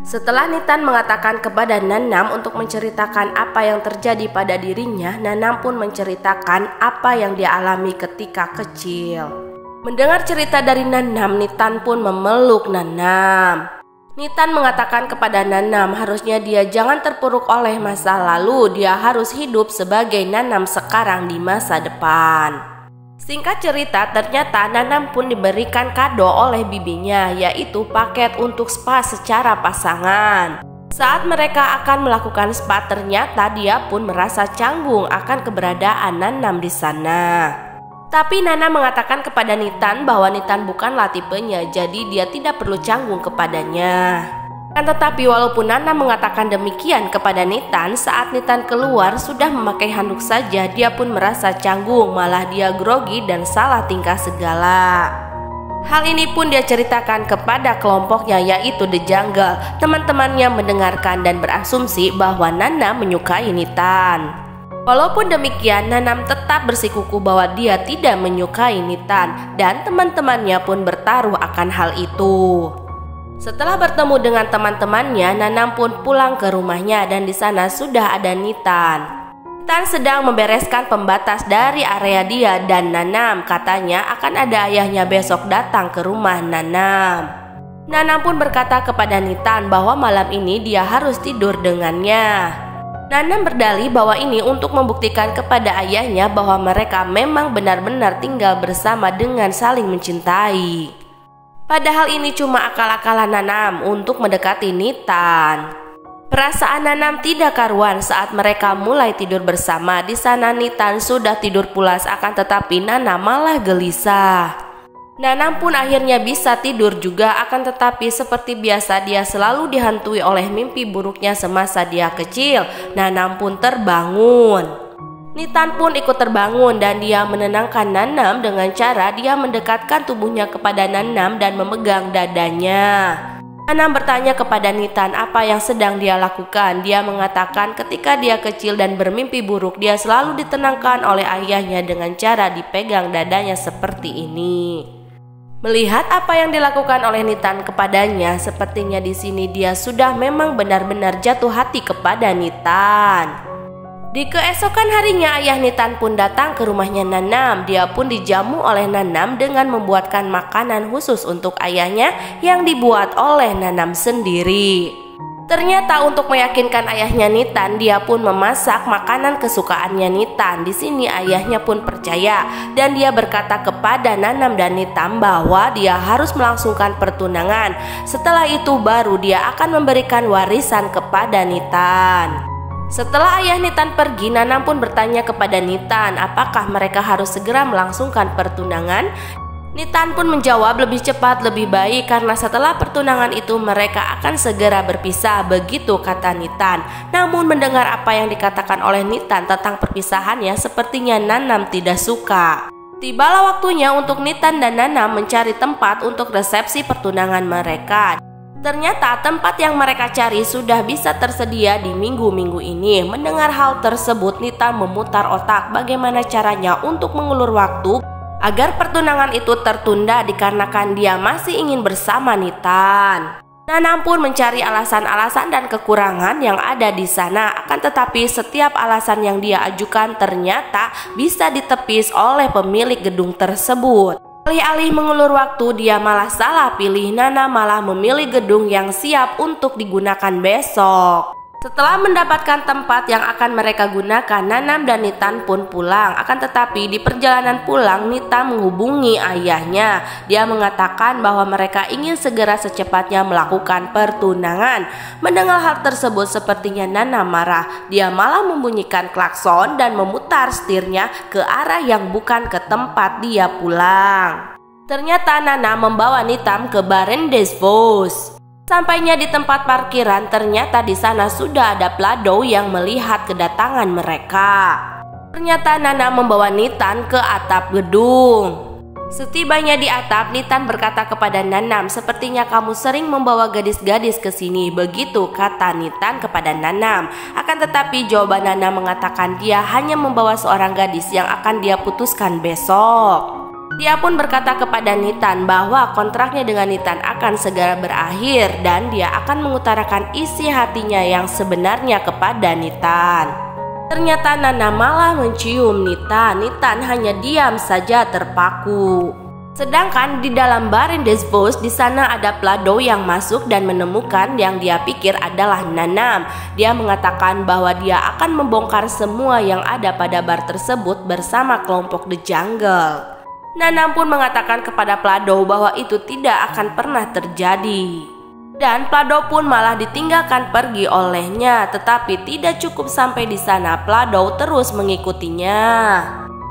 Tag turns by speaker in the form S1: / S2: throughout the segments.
S1: Setelah Nitan mengatakan kepada Nanam untuk menceritakan apa yang terjadi pada dirinya, Nanam pun menceritakan apa yang dia alami ketika kecil. Mendengar cerita dari Nanam, Nitan pun memeluk Nanam. Nitan mengatakan kepada Nanam harusnya dia jangan terpuruk oleh masa lalu, dia harus hidup sebagai Nanam sekarang di masa depan. Singkat cerita, ternyata Nanam pun diberikan kado oleh bibinya, yaitu paket untuk spa secara pasangan. Saat mereka akan melakukan spa, ternyata dia pun merasa canggung akan keberadaan Nanam di sana. Tapi Nanam mengatakan kepada Nitan bahwa Nitan bukanlah tipenya, jadi dia tidak perlu canggung kepadanya. Tetapi walaupun Nanam mengatakan demikian kepada Nitan, saat Nitan keluar sudah memakai handuk saja, dia pun merasa canggung, malah dia grogi dan salah tingkah segala. Hal ini pun dia ceritakan kepada kelompoknya, yaitu The Jungle. Teman-temannya mendengarkan dan berasumsi bahwa Nanam menyukai Nitan. Walaupun demikian, Nanam tetap bersikukuh bahwa dia tidak menyukai Nitan, dan teman-temannya pun bertaruh akan hal itu. Setelah bertemu dengan teman-temannya, Nanam pun pulang ke rumahnya dan di sana sudah ada Nitan. Nitan sedang membereskan pembatas dari area dia dan Nanam katanya akan ada ayahnya besok datang ke rumah Nanam. Nanam pun berkata kepada Nitan bahwa malam ini dia harus tidur dengannya. Nanam berdalih bahwa ini untuk membuktikan kepada ayahnya bahwa mereka memang benar-benar tinggal bersama dengan saling mencintai. Padahal ini cuma akal-akalan Nanam untuk mendekati Nitan. Perasaan Nanam tidak karuan saat mereka mulai tidur bersama. Di sana Nitan sudah tidur pulas, akan tetapi Nanam malah gelisah. Nanam pun akhirnya bisa tidur juga, akan tetapi seperti biasa dia selalu dihantui oleh mimpi buruknya semasa dia kecil. Nanam pun terbangun. Nitan pun ikut terbangun dan dia menenangkan Nanam dengan cara dia mendekatkan tubuhnya kepada Nanam dan memegang dadanya. Nanam bertanya kepada Nitan apa yang sedang dia lakukan. Dia mengatakan ketika dia kecil dan bermimpi buruk, dia selalu ditenangkan oleh ayahnya dengan cara dipegang dadanya seperti ini. Melihat apa yang dilakukan oleh Nitan kepadanya, sepertinya di sini dia sudah memang benar-benar jatuh hati kepada Nitan. Di keesokan harinya ayah Nitan pun datang ke rumahnya Nanam. Dia pun dijamu oleh Nanam dengan membuatkan makanan khusus untuk ayahnya yang dibuat oleh Nanam sendiri. Ternyata untuk meyakinkan ayahnya Nitan, dia pun memasak makanan kesukaannya Nitan. Di sini ayahnya pun percaya dan dia berkata kepada Nanam dan Nitan bahwa dia harus melangsungkan pertunangan. Setelah itu baru dia akan memberikan warisan kepada Nitan. Setelah ayah Nitan pergi, Nanam pun bertanya kepada Nitan apakah mereka harus segera melangsungkan pertunangan. Nitan pun menjawab lebih cepat lebih baik karena setelah pertunangan itu mereka akan segera berpisah, begitu kata Nitan. Namun mendengar apa yang dikatakan oleh Nitan tentang perpisahannya, sepertinya Nanam tidak suka. Tibalah waktunya untuk Nitan dan Nanam mencari tempat untuk resepsi pertunangan mereka. Ternyata tempat yang mereka cari sudah bisa tersedia di minggu-minggu ini. Mendengar hal tersebut, Nitan memutar otak bagaimana caranya untuk mengulur waktu agar pertunangan itu tertunda dikarenakan dia masih ingin bersama Nitan. Nanam pun mencari alasan-alasan dan kekurangan yang ada di sana. Akan tetapi setiap alasan yang dia ajukan ternyata bisa ditepis oleh pemilik gedung tersebut. Alih-alih mengulur waktu, dia malah salah pilih. Nanam malah memilih gedung yang siap untuk digunakan besok. Setelah mendapatkan tempat yang akan mereka gunakan, Nanam dan Nitan pun pulang. Akan tetapi di perjalanan pulang, Nitan menghubungi ayahnya. Dia mengatakan bahwa mereka ingin segera secepatnya melakukan pertunangan. Mendengar hal tersebut, sepertinya Nanam marah. Dia malah membunyikan klakson dan memutar setirnya ke arah yang bukan ke tempat dia pulang. Ternyata Nanam membawa Nitan ke Barendesbos. Sampainya di tempat parkiran, ternyata di sana sudah ada Plado yang melihat kedatangan mereka. Ternyata Nanam membawa Nitan ke atap gedung. Setibanya di atap, Nitan berkata kepada Nanam, "Sepertinya kamu sering membawa gadis-gadis ke sini." Begitu kata Nitan kepada Nanam. Akan tetapi jawaban Nanam mengatakan dia hanya membawa seorang gadis yang akan dia putuskan besok. Dia pun berkata kepada Nitan bahwa kontraknya dengan Nitan akan segera berakhir dan dia akan mengutarakan isi hatinya yang sebenarnya kepada Nitan. Ternyata Nana malah mencium Nitan. Nitan hanya diam saja terpaku. Sedangkan di dalam bar in this Bus, di sana ada Plado yang masuk dan menemukan yang dia pikir adalah Nanam. Dia mengatakan bahwa dia akan membongkar semua yang ada pada bar tersebut bersama kelompok The Jungle. Nanam pun mengatakan kepada Plado bahwa itu tidak akan pernah terjadi. Dan Plado pun malah ditinggalkan pergi olehnya. Tetapi tidak cukup sampai di sana, Plado terus mengikutinya.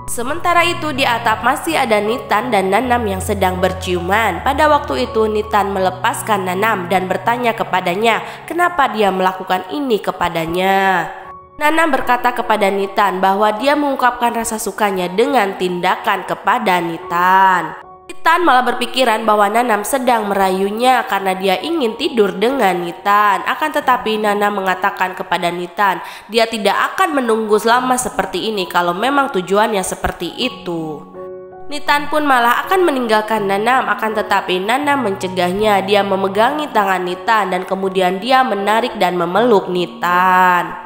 S1: Sementara itu di atap masih ada Nitan dan Nanam yang sedang berciuman. Pada waktu itu Nitan melepaskan Nanam dan bertanya kepadanya kenapa dia melakukan ini kepadanya. Nanam berkata kepada Nitan bahwa dia mengungkapkan rasa sukanya dengan tindakan kepada Nitan. Nitan malah berpikiran bahwa Nanam sedang merayunya karena dia ingin tidur dengan Nitan. Akan tetapi Nanam mengatakan kepada Nitan dia tidak akan menunggu selama seperti ini kalau memang tujuannya seperti itu. Nitan pun malah akan meninggalkan Nanam, akan tetapi Nanam mencegahnya. Dia memegangi tangan Nitan dan kemudian dia menarik dan memeluk Nitan.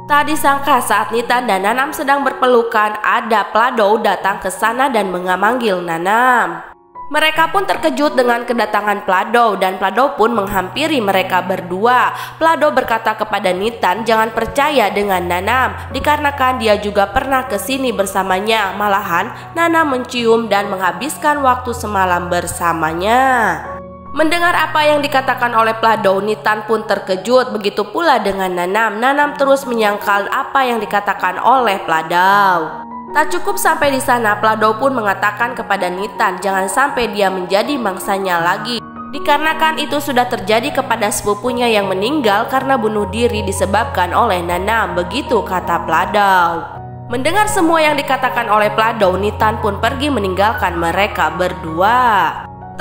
S1: Tak disangka saat Nitan dan Nanam sedang berpelukan, ada Plado datang ke sana dan memanggil Nanam. Mereka pun terkejut dengan kedatangan Plado dan Plado pun menghampiri mereka berdua. Plado berkata kepada Nitan jangan percaya dengan Nanam dikarenakan dia juga pernah ke sini bersamanya. Malahan Nanam mencium dan menghabiskan waktu semalam bersamanya. Mendengar apa yang dikatakan oleh Plado, Nitan pun terkejut. Begitu pula dengan Nanam. Nanam terus menyangkal apa yang dikatakan oleh Plado. Tak cukup sampai di sana, Plado pun mengatakan kepada Nitan jangan sampai dia menjadi mangsanya lagi. Dikarenakan itu sudah terjadi kepada sepupunya yang meninggal karena bunuh diri disebabkan oleh Nanam. Begitu kata Plado. Mendengar semua yang dikatakan oleh Plado, Nitan pun pergi meninggalkan mereka berdua.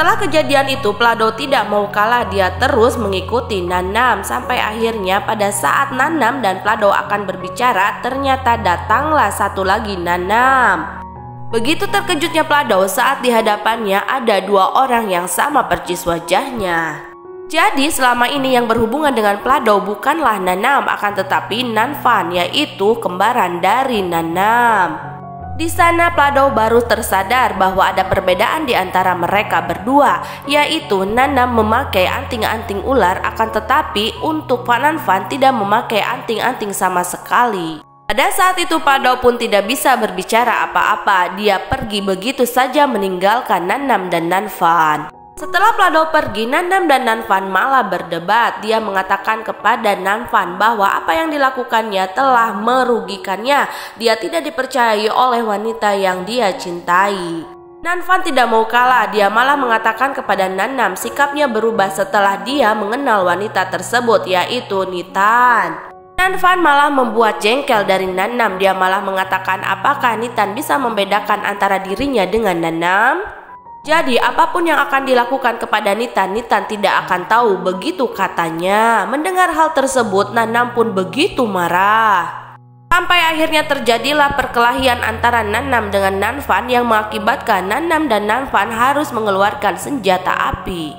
S1: Setelah kejadian itu, Plado tidak mau kalah. Dia terus mengikuti Nanam sampai akhirnya pada saat Nanam dan Plado akan berbicara, ternyata datanglah satu lagi Nanam. Begitu terkejutnya Plado saat di hadapannya ada dua orang yang sama percis wajahnya. Jadi selama ini yang berhubungan dengan Plado bukanlah Nanam, akan tetapi Nanfan, yaitu kembaran dari Nanam. Di sana Plado baru tersadar bahwa ada perbedaan di antara mereka berdua, yaitu Nanam memakai anting-anting ular, akan tetapi untuk Nanfan tidak memakai anting-anting sama sekali. Pada saat itu Plado pun tidak bisa berbicara apa-apa. Dia pergi begitu saja meninggalkan Nanam dan Nanfan. Setelah Plado pergi, Nanam dan Nanfan malah berdebat. Dia mengatakan kepada Nanfan bahwa apa yang dilakukannya telah merugikannya. Dia tidak dipercayai oleh wanita yang dia cintai. Nanfan tidak mau kalah. Dia malah mengatakan kepada Nanam sikapnya berubah setelah dia mengenal wanita tersebut, yaitu Nitan. Nanfan malah membuat jengkel dari Nanam. Dia malah mengatakan apakah Nitan bisa membedakan antara dirinya dengan Nanam? Jadi apapun yang akan dilakukan kepada Nitan, Nitan tidak akan tahu, begitu katanya. Mendengar hal tersebut, Nanam pun begitu marah. Sampai akhirnya terjadilah perkelahian antara Nanam dengan Nanfan yang mengakibatkan Nanam dan Nanfan harus mengeluarkan senjata api.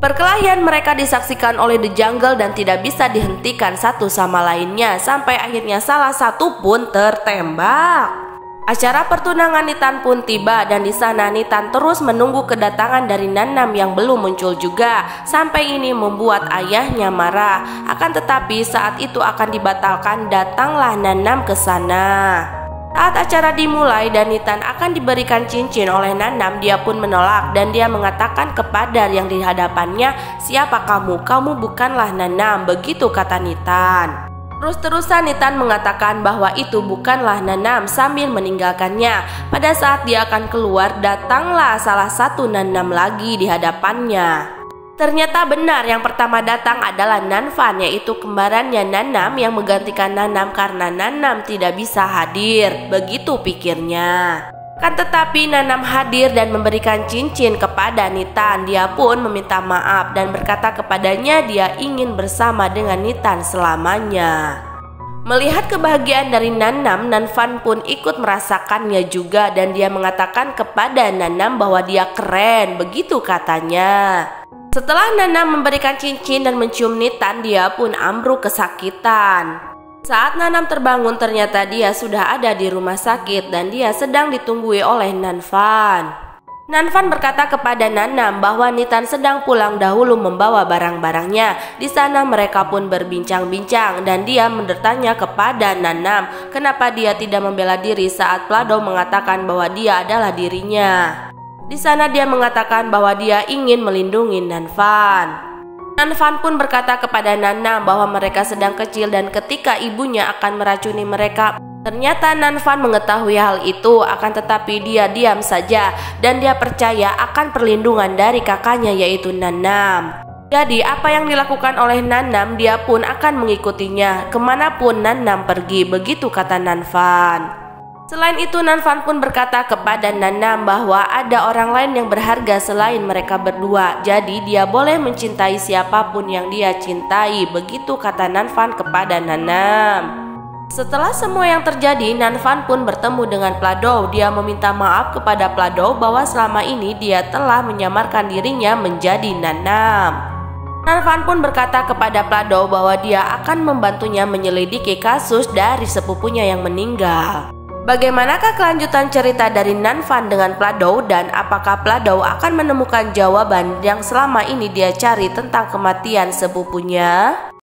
S1: Perkelahian mereka disaksikan oleh The Jungle dan tidak bisa dihentikan satu sama lainnya sampai akhirnya salah satu pun tertembak. Acara pertunangan Nitan pun tiba dan di sana Nitan terus menunggu kedatangan dari Nanam yang belum muncul juga. Sampai ini membuat ayahnya marah. Akan tetapi saat itu akan dibatalkan, datanglah Nanam ke sana. Saat acara dimulai dan Nitan akan diberikan cincin oleh Nanam, dia pun menolak dan dia mengatakan kepada yang di hadapannya, "Siapa kamu? Kamu bukanlah Nanam." Begitu kata Nitan. Terus-terusan Nitan mengatakan bahwa itu bukanlah Nanam sambil meninggalkannya. Pada saat dia akan keluar, datanglah salah satu Nanam lagi di hadapannya. Ternyata benar yang pertama datang adalah Nanfan, yaitu kembarannya Nanam yang menggantikan Nanam karena Nanam tidak bisa hadir. Begitu pikirnya. Kan tetapi Nanam hadir dan memberikan cincin kepada Nitan. Dia pun meminta maaf dan berkata kepadanya dia ingin bersama dengan Nitan selamanya. Melihat kebahagiaan dari Nanam, Nanfan pun ikut merasakannya juga dan dia mengatakan kepada Nanam bahwa dia keren, begitu katanya. Setelah Nanam memberikan cincin dan mencium Nitan, dia pun ambruk kesakitan. Saat Nanam terbangun, ternyata dia sudah ada di rumah sakit dan dia sedang ditunggui oleh Nanfan. Nanfan berkata kepada Nanam bahwa Nitan sedang pulang dahulu membawa barang-barangnya. Di sana mereka pun berbincang-bincang dan dia bertanya kepada Nanam kenapa dia tidak membela diri saat Plado mengatakan bahwa dia adalah dirinya. Di sana dia mengatakan bahwa dia ingin melindungi Nanfan. Nanfan pun berkata kepada Nanam bahwa mereka sedang kecil dan ketika ibunya akan meracuni mereka. Ternyata Nanfan mengetahui hal itu, akan tetapi dia diam saja dan dia percaya akan perlindungan dari kakaknya yaitu Nanam. Jadi apa yang dilakukan oleh Nanam dia pun akan mengikutinya kemanapun Nanam pergi, begitu kata Nanfan. Selain itu Nanfan pun berkata kepada Nanam bahwa ada orang lain yang berharga selain mereka berdua. Jadi dia boleh mencintai siapapun yang dia cintai, begitu kata Nanfan kepada Nanam. Setelah semua yang terjadi, Nanfan pun bertemu dengan Plado. Dia meminta maaf kepada Plado bahwa selama ini dia telah menyamarkan dirinya menjadi Nanam. Nanfan pun berkata kepada Plado bahwa dia akan membantunya menyelidiki kasus dari sepupunya yang meninggal. Bagaimanakah kelanjutan cerita dari Nanfan dengan Plado dan apakah Plado akan menemukan jawaban yang selama ini dia cari tentang kematian sepupunya?